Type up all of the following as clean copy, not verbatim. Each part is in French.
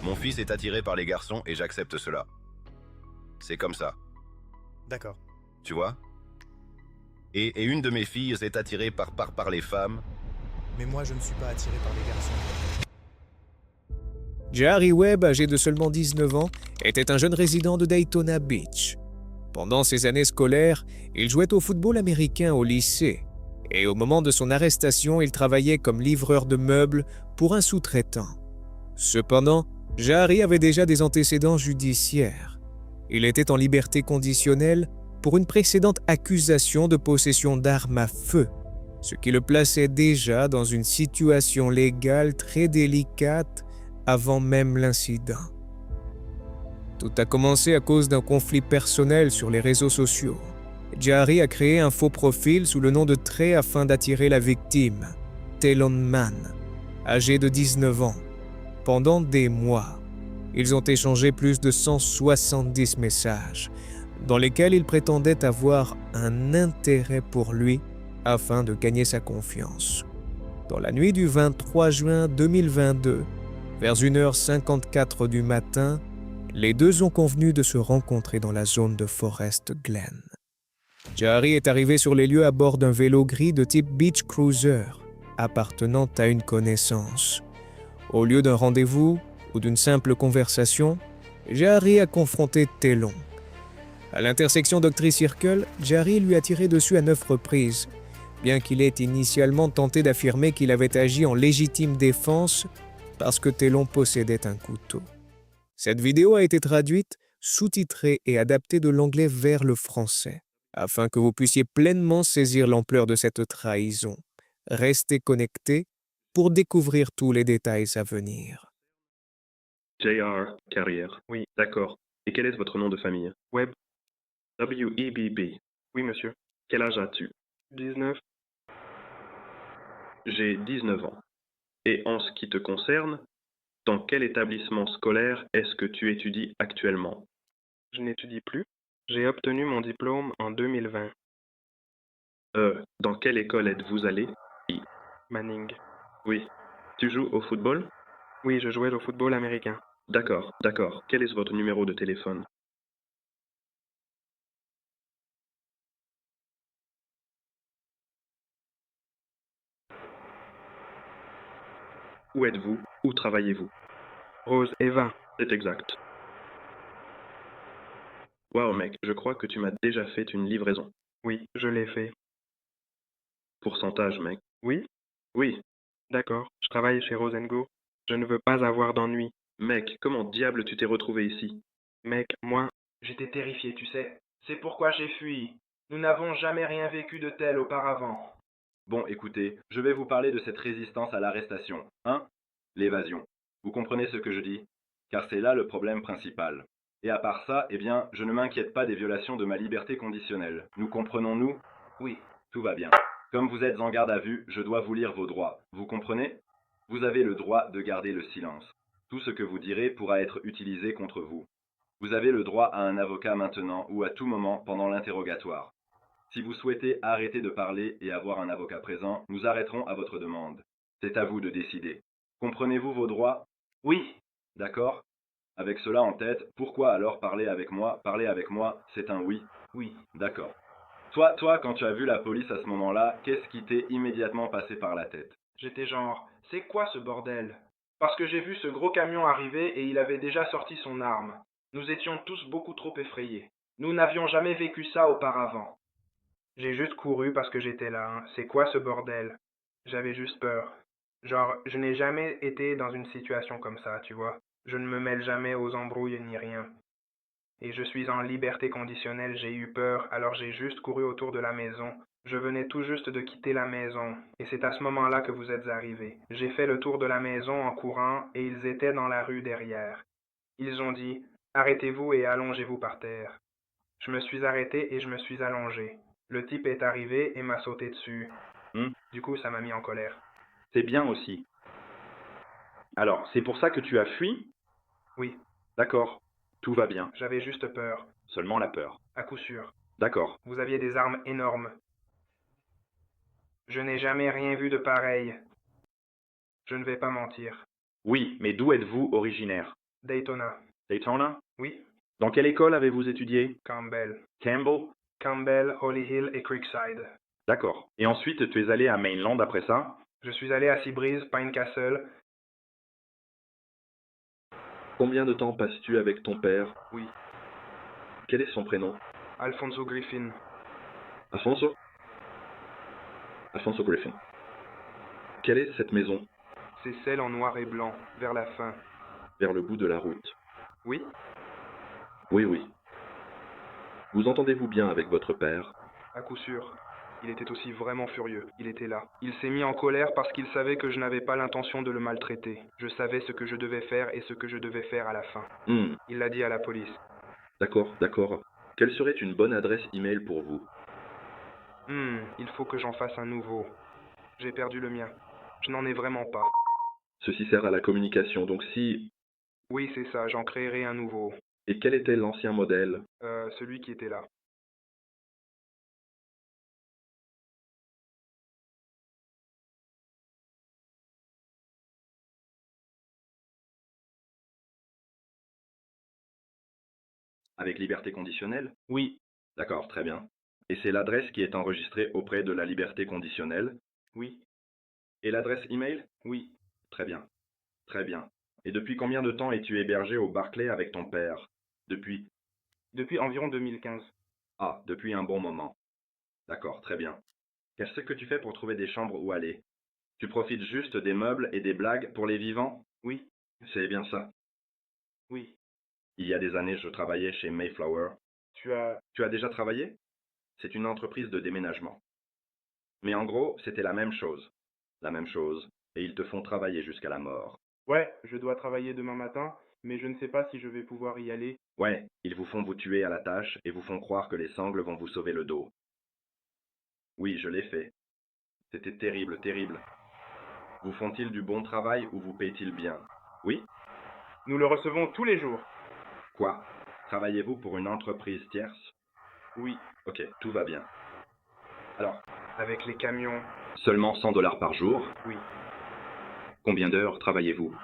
Mon fils est attiré par les garçons et j'accepte cela. C'est comme ça, D'accord. tu vois? Et une de mes filles est attirée par les femmes. Mais moi, je ne suis pas attiré par les garçons. Jahari Webb, âgé de seulement 19 ans, était un jeune résident de Daytona Beach. Pendant ses années scolaires, il jouait au football américain au lycée. Et au moment de son arrestation, il travaillait comme livreur de meubles pour un sous-traitant. Cependant, Jahari avait déjà des antécédents judiciaires. Il était en liberté conditionnelle pour une précédente accusation de possession d'armes à feu, ce qui le plaçait déjà dans une situation légale très délicate avant même l'incident. Tout a commencé à cause d'un conflit personnel sur les réseaux sociaux. Jahari a créé un faux profil sous le nom de Trey afin d'attirer la victime, Talon Mann, âgé de 19 ans. Pendant des mois, ils ont échangé plus de 170 messages, dans lesquels il prétendait avoir un intérêt pour lui afin de gagner sa confiance. Dans la nuit du 23 juin 2022, vers 1h54 du matin, les deux ont convenu de se rencontrer dans la zone de Forest Glen. Jahari est arrivé sur les lieux à bord d'un vélo gris de type Beach Cruiser, appartenant à une connaissance. Au lieu d'un rendez-vous ou d'une simple conversation, Jahari a confronté Talon. À l'intersection d'Octree Circle, Jahari lui a tiré dessus à 9 reprises, bien qu'il ait initialement tenté d'affirmer qu'il avait agi en légitime défense parce que Talon possédait un couteau. Cette vidéo a été traduite, sous-titrée et adaptée de l'anglais vers le français, afin que vous puissiez pleinement saisir l'ampleur de cette trahison. Restez connectés pour découvrir tous les détails à venir. JR, carrière. Oui. D'accord. Et quel est votre nom de famille? Webb. W-E-B-B. Oui, monsieur. Quel âge as-tu? 19. J'ai 19 ans. Et en ce qui te concerne, dans quel établissement scolaire est-ce que tu étudies actuellement? Je n'étudie plus. J'ai obtenu mon diplôme en 2020. Dans quelle école êtes-vous allé? Manning. Oui. Tu joues au football? Oui, je jouais au football américain. D'accord, d'accord. Quel est votre numéro de téléphone? Où êtes-vous? Où travaillez-vous? Rose Eva. C'est exact. Wow, mec, je crois que tu m'as déjà fait une livraison. Oui, je l'ai fait. Pourcentage, mec. Oui? Oui. D'accord. Je travaille chez Rose Go. Je ne veux pas avoir d'ennui. Mec, comment diable tu t'es retrouvé ici? Mec, moi, J'étais terrifié, tu sais. C'est pourquoi j'ai fui. Nous n'avons jamais rien vécu de tel auparavant. Bon, écoutez, je vais vous parler de cette résistance à l'arrestation, hein? L'évasion. Vous comprenez ce que je dis? Car c'est là le problème principal. Et à part ça, eh bien, je ne m'inquiète pas des violations de ma liberté conditionnelle. Nous comprenons-nous? Oui. Tout va bien. Comme vous êtes en garde à vue, je dois vous lire vos droits. Vous comprenez? Vous avez le droit de garder le silence. Tout ce que vous direz pourra être utilisé contre vous. Vous avez le droit à un avocat maintenant ou à tout moment pendant l'interrogatoire. Si vous souhaitez arrêter de parler et avoir un avocat présent, nous arrêterons à votre demande. C'est à vous de décider. Comprenez-vous vos droits? Oui. D'accord? Avec cela en tête, pourquoi alors parler avec moi? Parler avec moi, c'est un oui. Oui. D'accord. Toi, quand tu as vu la police à ce moment-là, qu'est-ce qui t'est immédiatement passé par la tête? J'étais genre, c'est quoi ce bordel? Parce que j'ai vu ce gros camion arriver et il avait déjà sorti son arme. Nous étions tous beaucoup trop effrayés. Nous n'avions jamais vécu ça auparavant. j'ai juste couru parce que j'étais là. Hein. C'est quoi ce bordel? J'avais juste peur. Genre, je n'ai jamais été dans une situation comme ça, tu vois. Je ne me mêle jamais aux embrouilles ni rien. Et je suis en liberté conditionnelle, j'ai eu peur, alors j'ai juste couru autour de la maison. Je venais tout juste de quitter la maison, et c'est à ce moment-là que vous êtes arrivés. J'ai fait le tour de la maison en courant, et ils étaient dans la rue derrière. Ils ont dit, arrêtez-vous et allongez-vous par terre. Je me suis arrêté et je me suis allongé. Le type est arrivé et m'a sauté dessus. Du coup, ça m'a mis en colère. C'est bien aussi. Alors, c'est pour ça que tu as fui? Oui, D'accord. Tout va bien. j'avais juste peur, Seulement la peur. à coup sûr. D'accord. Vous aviez des armes énormes. Je n'ai jamais rien vu de pareil. Je ne vais pas mentir. Oui, mais d'où êtes-vous originaire? Daytona. Daytona? Oui. Dans quelle école avez-vous étudié? Campbell. Campbell? Campbell, Holly Hill et Creekside. D'accord. Et ensuite, tu es allé à Mainland après ça? Je suis allé à Seabreeze, Pine Castle. Combien de temps passes-tu avec ton père? Oui. Quel est son prénom? Alfonso Griffin. Alfonso? Alfonso Griffin. Quelle est cette maison? C'est celle en noir et blanc, vers la fin. Vers le bout de la route. Oui. Oui, oui. Vous entendez-vous bien avec votre père? À coup sûr. Il était aussi vraiment furieux. Il était là. Il s'est mis en colère parce qu'il savait que je n'avais pas l'intention de le maltraiter. Je savais ce que je devais faire et ce que je devais faire à la fin. Il l'a dit à la police. D'accord, d'accord. Quelle serait une bonne adresse email pour vous? Il faut que j'en fasse un nouveau. J'ai perdu le mien. Je n'en ai vraiment pas. Ceci sert à la communication, donc si... Oui, c'est ça, j'en créerai un nouveau. Et quel était l'ancien modèle? Celui qui était là. Avec liberté conditionnelle? Oui. D'accord, très bien. Et c'est l'adresse qui est enregistrée auprès de la liberté conditionnelle? Oui. Et l'adresse email? Oui. Très bien. Très bien. Et depuis combien de temps es-tu hébergé au Barclay avec ton père? Depuis? Depuis environ 2015. Ah, depuis un bon moment. D'accord, très bien. Qu'est-ce que tu fais pour trouver des chambres où aller? Tu profites juste des meubles et des blagues pour les vivants? Oui. C'est bien ça. Oui. Il y a des années, je travaillais chez Mayflower. Tu as... Tu as déjà travaillé? C'est une entreprise de déménagement. Mais en gros, c'était la même chose. La même chose. Et ils te font travailler jusqu'à la mort. Ouais, je dois travailler demain matin, mais je ne sais pas si je vais pouvoir y aller. Ouais, ils vous font vous tuer à la tâche et vous font croire que les sangles vont vous sauver le dos. Oui, je l'ai fait. C'était terrible, terrible. Vous font-ils du bon travail ou vous paient-ils bien? Oui? Nous le recevons tous les jours. Quoi? Travaillez-vous pour une entreprise tierce? Oui. Ok, tout va bien. Alors, Avec les camions. seulement 100 dollars par jour? Oui. Combien d'heures travaillez-vous?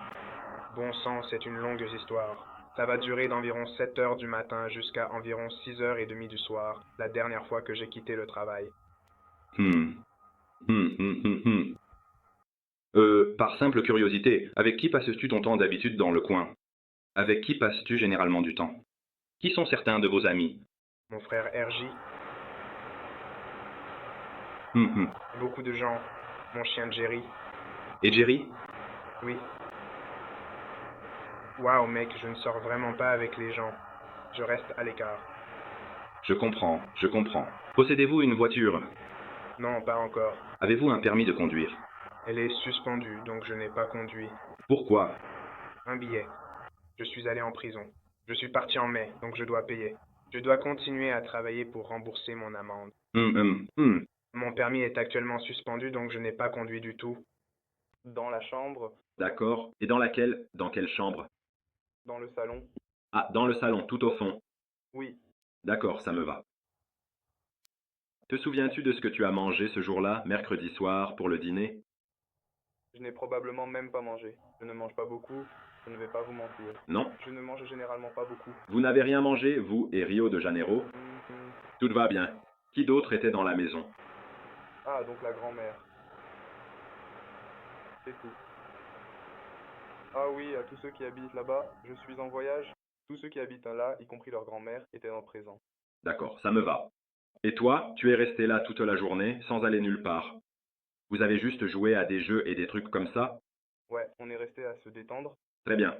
Bon sang, c'est une longue histoire. Ça va durer d'environ 7 heures du matin jusqu'à environ 6h30 du soir, la dernière fois que j'ai quitté le travail. Hmm. Par simple curiosité, avec qui passes-tu ton temps d'habitude dans le coin? Avec qui passes-tu généralement du temps? Qui sont certains de vos amis? Mon frère RJ, Hmm. beaucoup de gens. Mon chien Jerry. Et Jerry? Oui. Waouh mec, je ne sors vraiment pas avec les gens. Je reste à l'écart. Je comprends, je comprends. Possédez-vous une voiture? Non, pas encore. Avez-vous un permis de conduire? Elle est suspendue, donc je n'ai pas conduit. Pourquoi? Un billet. Je suis allé en prison. Je suis parti en mai, donc je dois payer. Je dois continuer à travailler pour rembourser mon amende. Mon permis est actuellement suspendu, donc je n'ai pas conduit du tout. Dans la chambre, D'accord. Et dans laquelle? Dans quelle chambre? dans le salon. Ah, dans le salon, tout au fond. Oui. D'accord, ça me va. Te souviens-tu de ce que tu as mangé ce jour-là, mercredi soir, pour le dîner? Je n'ai probablement même pas mangé. Je ne mange pas beaucoup, je ne vais pas vous mentir. Non? Je ne mange généralement pas beaucoup. Vous n'avez rien mangé, vous et Rio de Janeiro? Tout va bien. Qui d'autre était dans la maison? Ah, donc la grand-mère. C'est tout. Ah oui, à tous ceux qui habitent là-bas, je suis en voyage. Tous ceux qui habitent là, y compris leur grand-mère, étaient présents. D'accord, ça me va. Et toi, tu es resté là toute la journée, sans aller nulle part. Vous avez juste joué à des jeux et des trucs comme ça? Ouais, on est resté à se détendre. Très bien.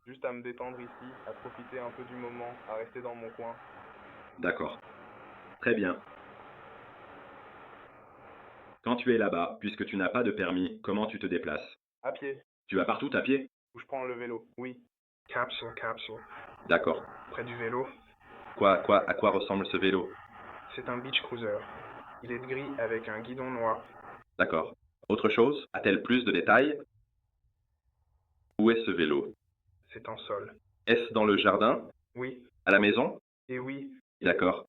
Juste à me détendre ici, à profiter un peu du moment, à rester dans mon coin. D'accord. Très bien. Quand tu es là-bas, puisque tu n'as pas de permis, comment tu te déplaces? À pied. Tu vas partout à pied? Ou je prends le vélo. Oui. Capsule, capsule. D'accord. Près du vélo. À quoi ressemble ce vélo? C'est un beach cruiser. Il est gris avec un guidon noir. D'accord. Autre chose? A-t-elle plus de détails? Où est ce vélo? C'est en sol. Est-ce dans le jardin? Oui. À la maison? Et oui. D'accord.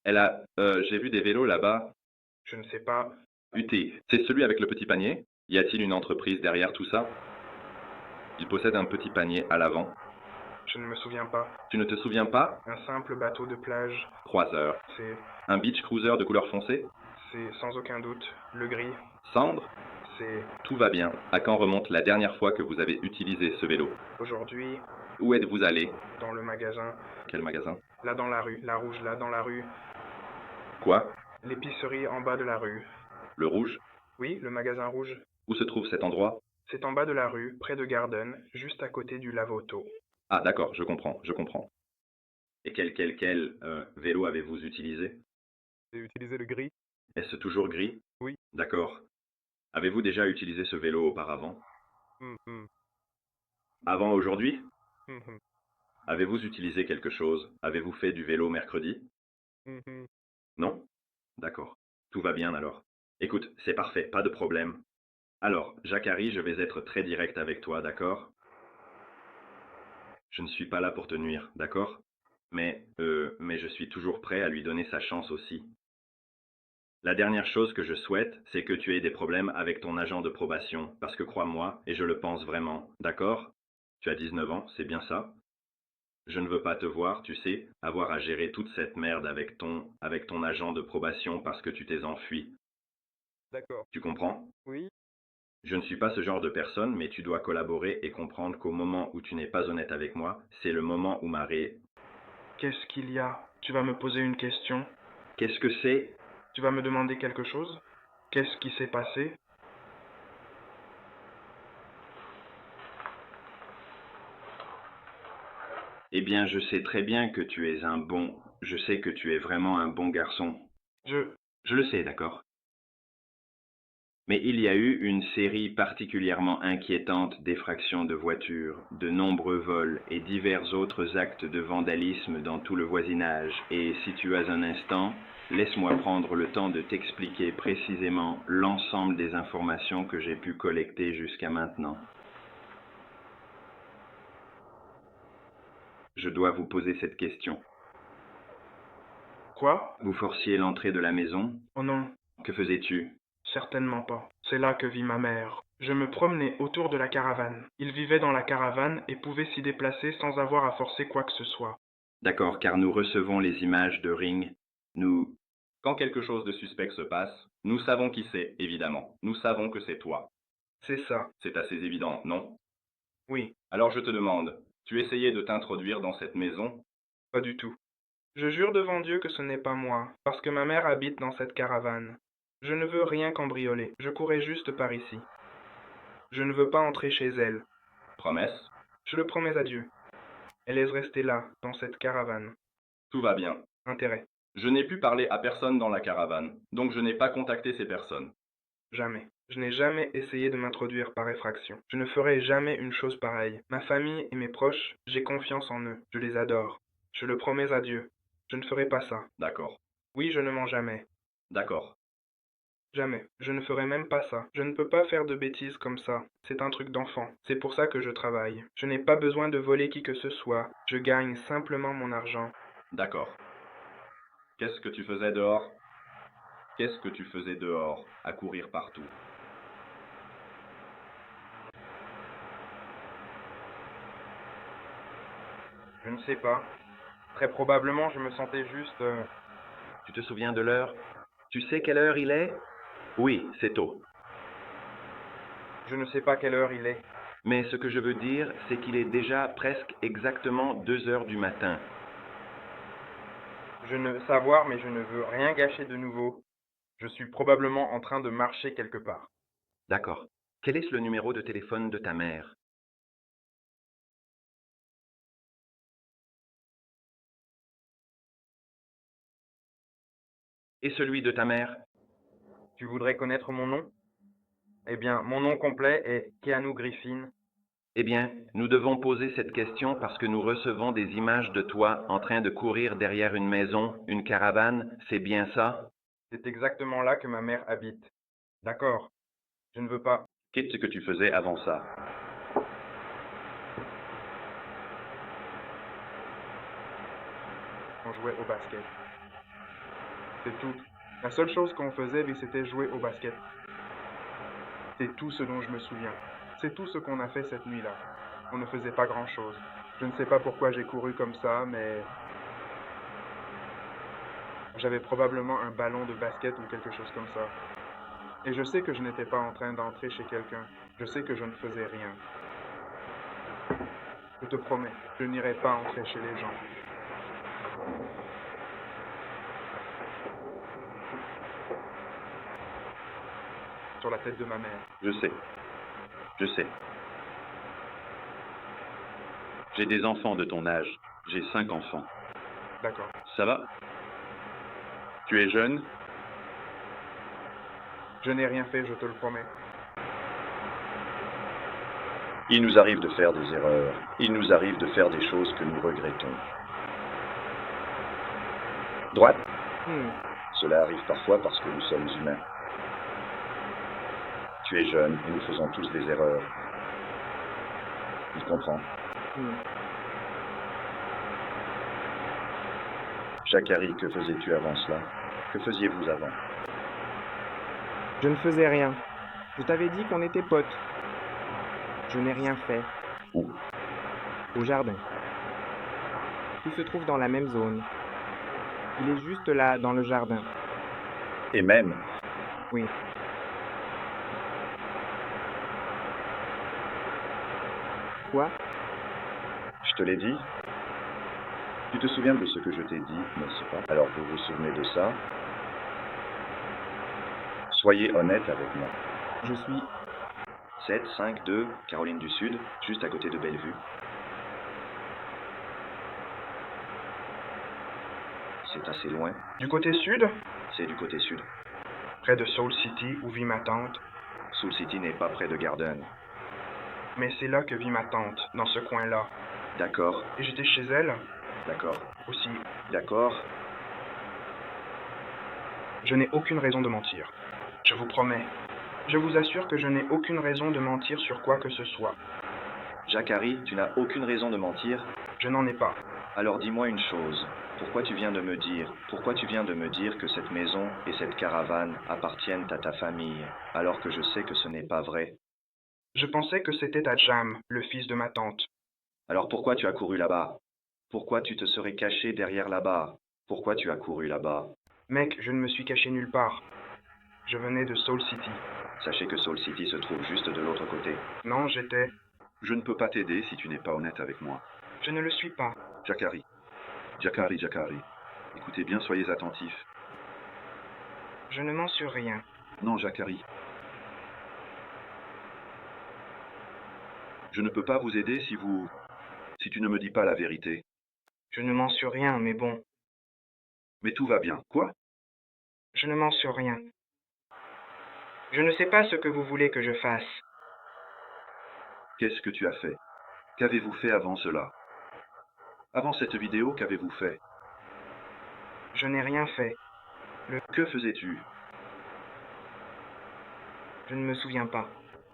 J'ai vu des vélos là-bas. Je ne sais pas. UT, c'est celui avec le petit panier? Y a-t-il une entreprise derrière tout ça? Il possède un petit panier à l'avant. Je ne me souviens pas. Tu ne te souviens pas? Un simple bateau de plage. Croiseur. C'est... Un beach cruiser de couleur foncée? c'est sans aucun doute. Le gris. Cendre? C'est... Tout va bien. À quand remonte la dernière fois que vous avez utilisé ce vélo? aujourd'hui, Où êtes-vous allé? dans le magasin. Quel magasin? Là dans la rue. La rouge là dans la rue. Quoi? L'épicerie en bas de la rue. Le rouge? Oui, le magasin rouge. Où se trouve cet endroit? C'est en bas de la rue, près de Garden, juste à côté du lave-auto. Ah d'accord, je comprends, je comprends. Et quel vélo avez-vous utilisé? J'ai utilisé le gris. Est-ce toujours gris? Oui. D'accord. Avez-vous déjà utilisé ce vélo auparavant? Mhm, Avant aujourd'hui? mhm, Avez-vous utilisé quelque chose? Avez-vous fait du vélo mercredi? mhm. Non? D'accord. Tout va bien alors. Écoute, c'est parfait, pas de problème. Alors, Jacques-Harry, je vais être très direct avec toi, d'accord? Je ne suis pas là pour te nuire, d'accord? Mais je suis toujours prêt à lui donner sa chance aussi. La dernière chose que je souhaite, c'est que tu aies des problèmes avec ton agent de probation, parce que crois-moi, et je le pense vraiment, d'accord? Tu as 19 ans, c'est bien ça? Je ne veux pas te voir, tu sais, avoir à gérer toute cette merde avec ton agent de probation parce que tu t'es enfui. D'accord. Tu comprends? Oui. Je ne suis pas ce genre de personne, mais tu dois collaborer et comprendre qu'au moment où tu n'es pas honnête avec moi, c'est le moment où Qu'est-ce qu'il y a? Tu vas me poser une question? Qu'est-ce que c'est? Tu vas me demander quelque chose? Qu'est-ce qui s'est passé? Eh bien, je sais très bien que tu es je sais que tu es vraiment un bon garçon. Je... Je le sais, d'accord? Mais il y a eu une série particulièrement inquiétante d'effractions de voitures, de nombreux vols et divers autres actes de vandalisme dans tout le voisinage. Et si tu as un instant, laisse-moi prendre le temps de t'expliquer précisément l'ensemble des informations que j'ai pu collecter jusqu'à maintenant. Je dois vous poser cette question. Quoi? Vous forciez l'entrée de la maison? Oh non, Que faisais-tu? certainement pas. C'est là que vit ma mère. Je me promenais autour de la caravane. Il vivait dans la caravane et pouvait s'y déplacer sans avoir à forcer quoi que ce soit. D'accord, car nous recevons les images de Ring. Quand quelque chose de suspect se passe, nous savons qui c'est, évidemment. Nous savons que c'est toi. C'est ça. C'est assez évident, non? Oui, Alors je te demande, tu essayais de t'introduire dans cette maison? pas du tout. Je jure devant Dieu que ce n'est pas moi, parce que ma mère habite dans cette caravane. Je ne veux rien cambrioler, je courais juste par ici. Je ne veux pas entrer chez elle. Promesse? Je le promets à Dieu. Elle est restée là, dans cette caravane. Tout va bien. Intérêt. Je n'ai pu parler à personne dans la caravane, donc je n'ai pas contacté ces personnes. Jamais. Je n'ai jamais essayé de m'introduire par effraction. Je ne ferai jamais une chose pareille. Ma famille et mes proches, j'ai confiance en eux. Je les adore. Je le promets à Dieu. Je ne ferai pas ça. D'accord. Oui, je ne mens jamais. D'accord. Jamais. Je ne ferai même pas ça. Je ne peux pas faire de bêtises comme ça. C'est un truc d'enfant. C'est pour ça que je travaille. Je n'ai pas besoin de voler qui que ce soit. Je gagne simplement mon argent. D'accord. Qu'est-ce que tu faisais dehors? Qu'est-ce que tu faisais dehors, à courir partout? Je ne sais pas. Très probablement, je me sentais juste... Tu te souviens de l'heure? Tu sais quelle heure il est? Oui, c'est tôt. Je ne sais pas quelle heure il est. Mais ce que je veux dire, c'est qu'il est déjà presque exactement 2 heures du matin. Je ne veux savoir, mais je ne veux rien gâcher de nouveau. Je suis probablement en train de marcher quelque part. D'accord. Quel est le numéro de téléphone de ta mère? Et celui de ta mère? Tu voudrais connaître mon nom? Eh bien, mon nom complet est Keanu Griffin. Eh bien, nous devons poser cette question parce que nous recevons des images de toi en train de courir derrière une maison, une caravane, c'est bien ça? C'est exactement là que ma mère habite. D'accord. Je ne veux pas. Qu'est-ce que tu faisais avant ça? On jouait au basket. C'est tout. La seule chose qu'on faisait, c'était jouer au basket. C'est tout ce dont je me souviens. C'est tout ce qu'on a fait cette nuit-là. On ne faisait pas grand-chose. Je ne sais pas pourquoi j'ai couru comme ça, mais j'avais probablement un ballon de basket ou quelque chose comme ça. Et je sais que je n'étais pas en train d'entrer chez quelqu'un. Je sais que je ne faisais rien. Je te promets, je n'irai pas entrer chez les gens. Sur la tête de ma mère. Je sais. Je sais. J'ai des enfants de ton âge. J'ai 5 enfants. D'accord. Ça va? Tu es jeune? Je n'ai rien fait, je te le promets. Il nous arrive de faire des erreurs. Il nous arrive de faire des choses que nous regrettons. Droite? Cela arrive parfois parce que nous sommes humains. Tu es jeune et nous faisons tous des erreurs. Tu comprends? Jacques-Harry, que faisais-tu avant cela? Que faisiez-vous avant? Je ne faisais rien. Je t'avais dit qu'on était potes. Je n'ai rien fait. Où? Au jardin. Tout se trouve dans la même zone. Il est juste là, dans le jardin. Et même, Oui. Quoi? je te l'ai dit. Tu te souviens de ce que je t'ai dit, n'est-ce pas? Alors vous vous souvenez de ça? Soyez honnête avec moi. Je suis... 7, 5, 2, Caroline du Sud, juste à côté de Bellevue. C'est assez loin. Du côté sud? C'est du côté sud. Près de Soul City, où vit ma tante. Soul City n'est pas près de Garden. Mais c'est là que vit ma tante, dans ce coin-là. D'accord, Et j'étais chez elle d'accord, aussi. d'accord. Je n'ai aucune raison de mentir. Je vous promets. Je vous assure que je n'ai aucune raison de mentir sur quoi que ce soit. Jacques-Harry, tu n'as aucune raison de mentir. Je n'en ai pas. Alors dis-moi une chose. Pourquoi tu viens de me dire que cette maison et cette caravane appartiennent à ta famille, alors que je sais que ce n'est pas vrai? Je pensais que c'était à Jam, le fils de ma tante. Alors pourquoi tu as couru là-bas? Pourquoi tu te serais caché derrière là-bas? Pourquoi tu as couru là-bas? Mec, je ne me suis caché nulle part. Je venais de Soul City. Sachez que Soul City se trouve juste de l'autre côté. Non, j'étais... Je ne peux pas t'aider si tu n'es pas honnête avec moi. Je ne le suis pas. Jacques-Harry. Jacques-Harry, Jacques-Harry. Écoutez bien, soyez attentifs. Je ne mens sur rien. Non, Jacques-Harry. Je ne peux pas vous aider si tu ne me dis pas la vérité. Je ne mens sur rien, mais bon. Mais tout va bien. Quoi? Je ne mens sur rien. Je ne sais pas ce que vous voulez que je fasse. Qu'est-ce que tu as fait? Qu'avez-vous fait avant cela? Avant cette vidéo, qu'avez-vous fait? Je n'ai rien fait. Que faisais-tu? Je ne me souviens pas.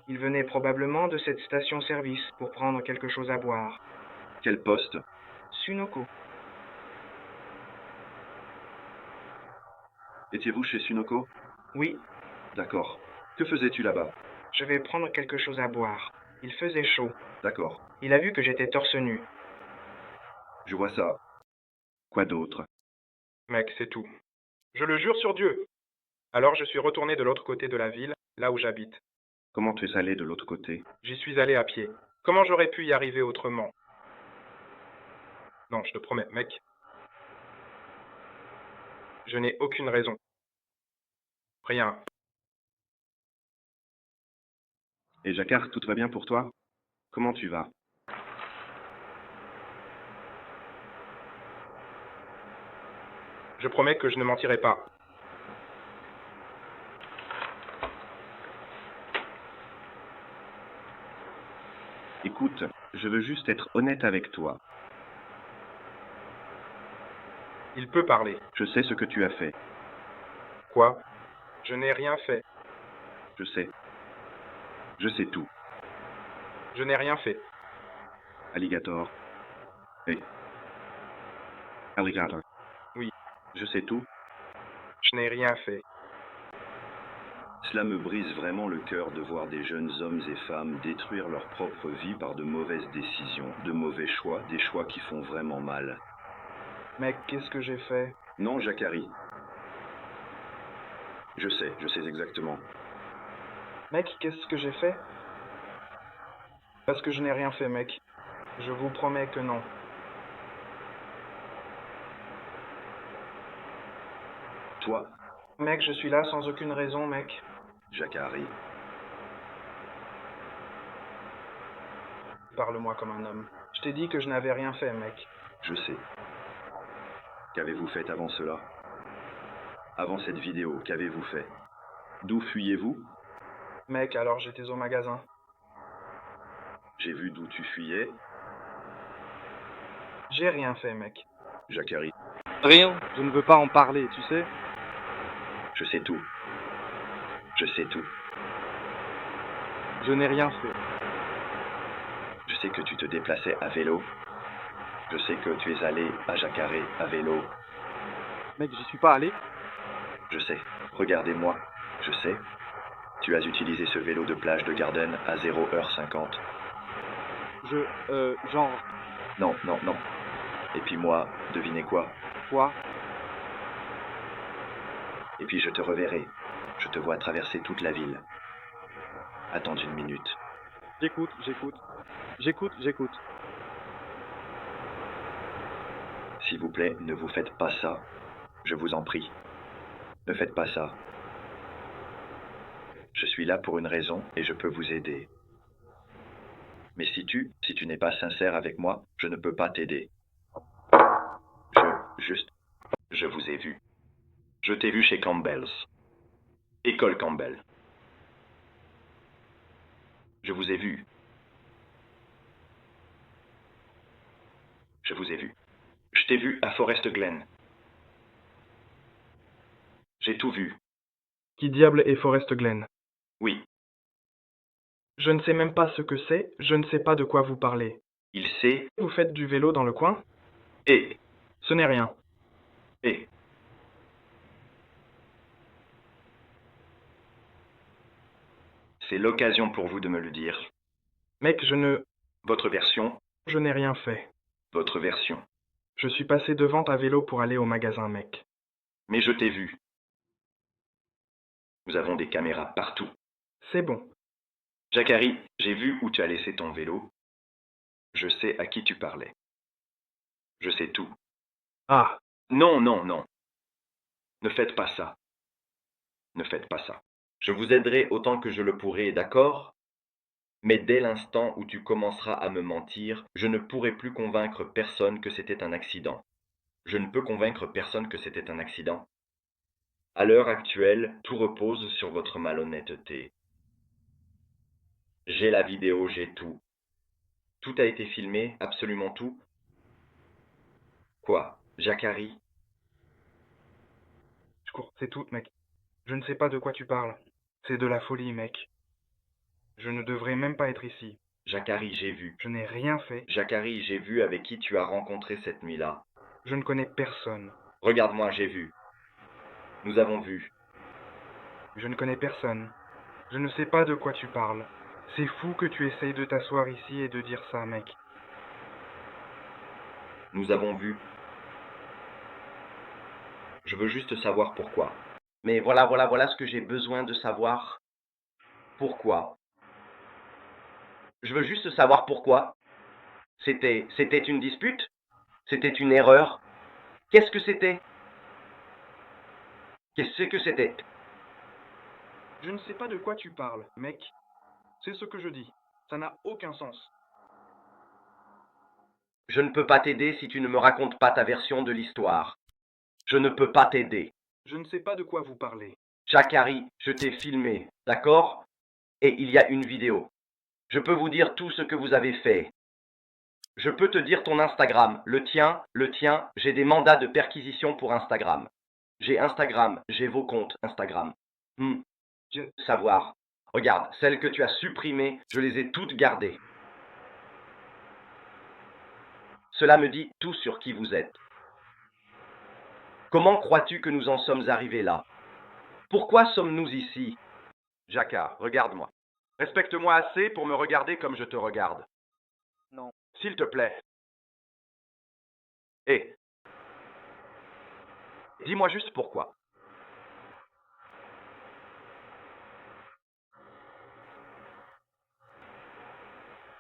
Il venait probablement de cette station-service pour prendre quelque chose à boire. Quel poste? Sunoko. Étiez-vous chez Sunoko? Oui, D'accord. Que faisais-tu là-bas? je vais prendre quelque chose à boire. Il faisait chaud. D'accord. Il a vu que j'étais torse nu. Je vois ça. Quoi d'autre? Mec, c'est tout. Je le jure sur Dieu. Alors je suis retourné de l'autre côté de la ville, là où j'habite. Comment tu es allé de l'autre côté? J'y suis allé à pied. Comment j'aurais pu y arriver autrement? Non, je te promets, mec. Je n'ai aucune raison. Rien. Et Jacques, tout va bien pour toi? Comment tu vas? Je promets que je ne mentirai pas. Écoute, je veux juste être honnête avec toi. Il peut parler. Je sais ce que tu as fait. Quoi? Je n'ai rien fait. Je sais. Je sais tout. Je n'ai rien fait. Alligator. Hey. Alligator. Oui. Je sais tout. Je n'ai rien fait. Cela me brise vraiment le cœur de voir des jeunes hommes et femmes détruire leur propre vie par de mauvaises décisions, de mauvais choix, des choix qui font vraiment mal. Mec, qu'est-ce que j'ai fait? Non, Jacari. Je sais exactement. Mec, qu'est-ce que j'ai fait? Parce que je n'ai rien fait, mec. Je vous promets que non. Toi, Mec, je suis là sans aucune raison, mec. Jacari, Parle-moi comme un homme. Je t'ai dit que je n'avais rien fait, mec. je sais. Qu'avez-vous fait avant cela? Avant cette vidéo, qu'avez-vous fait? D'où fuyez-vous? Mec, alors j'étais au magasin. J'ai vu d'où tu fuyais. J'ai rien fait, mec. Jacari, Rien, je ne veux pas en parler, tu sais. je sais tout. Je sais tout. Je n'ai rien fait. Je sais que tu te déplaçais à vélo. Je sais que tu es allé à Jacaré à vélo. Mec, j'y suis pas allé. Je sais. Regardez-moi. Je sais. Tu as utilisé ce vélo de plage de Garden à 0h50. Genre, Non, non, non. Et puis moi, devinez quoi? quoi? Et puis je te reverrai. Je te vois traverser toute la ville. Attends une minute. J'écoute. J'écoute. S'il vous plaît, ne vous faites pas ça. Je vous en prie. Ne faites pas ça. Je suis là pour une raison et je peux vous aider. Mais si tu n'es pas sincère avec moi, je ne peux pas t'aider. Je vous ai vu. Je t'ai vu chez Campbell's. École Campbell. Je vous ai vu. Je vous ai vu. Je t'ai vu à Forest Glen. J'ai tout vu. Qui diable est Forest Glen? Oui, Je ne sais même pas ce que c'est, je ne sais pas de quoi vous parlez. il sait. Vous faites du vélo dans le coin? Et, Ce n'est rien. et. C'est l'occasion pour vous de me le dire. Mec, Votre version, je n'ai rien fait. votre version. Je suis passé devant à vélo pour aller au magasin, mec. Mais je t'ai vu. Nous avons des caméras partout. C'est bon. Jacari, j'ai vu où tu as laissé ton vélo. Je sais à qui tu parlais. Je sais tout. Ah, Non, non, non. Ne faites pas ça. Ne faites pas ça. Je vous aiderai autant que je le pourrai, d'accord? Mais dès l'instant où tu commenceras à me mentir, je ne pourrai plus convaincre personne que c'était un accident. Je ne peux convaincre personne que c'était un accident. À l'heure actuelle, tout repose sur votre malhonnêteté. J'ai la vidéo, j'ai tout. Tout a été filmé, absolument tout. Quoi, Jacari? c'est tout, mec. Je ne sais pas de quoi tu parles. C'est de la folie, mec. Je ne devrais même pas être ici. Jacari, j'ai vu. Je n'ai rien fait. Jacari, j'ai vu avec qui tu as rencontré cette nuit-là. Je ne connais personne. Regarde-moi, j'ai vu. Nous avons vu. Je ne connais personne. Je ne sais pas de quoi tu parles. C'est fou que tu essayes de t'asseoir ici et de dire ça, mec. Nous avons vu. Je veux juste savoir pourquoi. Mais voilà ce que j'ai besoin de savoir. Pourquoi? Je veux juste savoir pourquoi. C'était une dispute? C'était une erreur? Qu'est-ce que c'était? Qu'est-ce que c'était? Je ne sais pas de quoi tu parles, mec. C'est ce que je dis. Ça n'a aucun sens. Je ne peux pas t'aider si tu ne me racontes pas ta version de l'histoire. Je ne peux pas t'aider. Je ne sais pas de quoi vous parlez. Jacari, je t'ai filmé, d'accord? Et il y a une vidéo. Je peux vous dire tout ce que vous avez fait. Je peux te dire ton Instagram, le tien, j'ai des mandats de perquisition pour Instagram. J'ai Instagram, j'ai vos comptes Instagram. Savoir. Regarde, celles que tu as supprimées, je les ai toutes gardées. Cela me dit tout sur qui vous êtes. Comment crois-tu que nous en sommes arrivés là? Pourquoi sommes-nous ici? Jacquard, regarde-moi. Respecte-moi assez pour me regarder comme je te regarde. Non. S'il te plaît. Hé. Dis-moi juste pourquoi.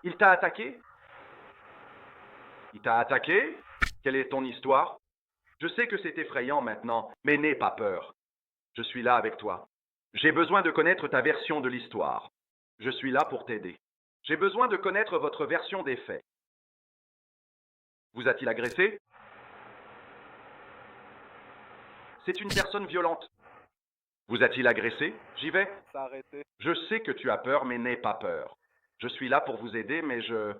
Il t'a attaqué? Il t'a attaqué? Quelle est ton histoire? Je sais que c'est effrayant maintenant, mais n'aie pas peur. Je suis là avec toi. J'ai besoin de connaître ta version de l'histoire. Je suis là pour t'aider. J'ai besoin de connaître votre version des faits. Vous a-t-il agressé? C'est une personne violente. Vous a-t-il agressé? J'y vais. Ça arrêté. Je sais que tu as peur, mais n'aie pas peur. Je suis là pour vous aider, mais je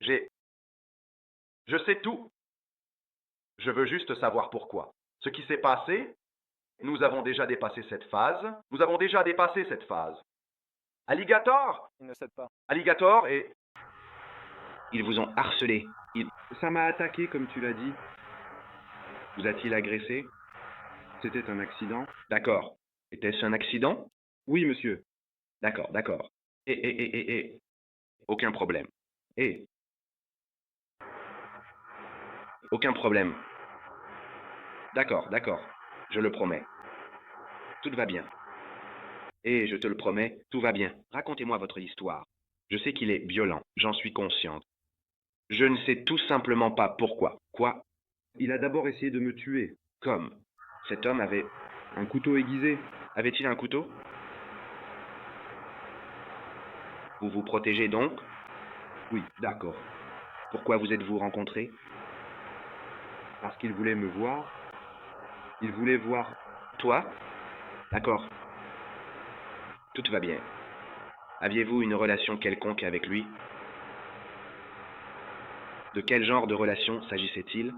sais tout. Je veux juste savoir pourquoi. Ce qui s'est passé, nous avons déjà dépassé cette phase. Nous avons déjà dépassé cette phase. Alligator? Il ne cède pas. Alligator et... Ils vous ont harcelé. Ça m'a attaqué, comme tu l'as dit. Vous a-t-il agressé? C'était un accident. D'accord. Était-ce un accident? Oui, monsieur. D'accord, d'accord. Et. Aucun problème. Aucun problème. D'accord, d'accord. Je le promets. Tout va bien. Et je te le promets, tout va bien. Racontez-moi votre histoire. Je sais qu'il est violent, j'en suis consciente. Je ne sais tout simplement pas pourquoi. Quoi? Il a d'abord essayé de me tuer. Comme? Cet homme avait un couteau aiguisé. Avait-il un couteau? Vous vous protégez donc? Oui, d'accord. Pourquoi vous êtes-vous rencontrés? Parce qu'il voulait me voir. Il voulait voir... Toi? D'accord. Tout va bien. Aviez-vous une relation quelconque avec lui? De quel genre de relation s'agissait-il?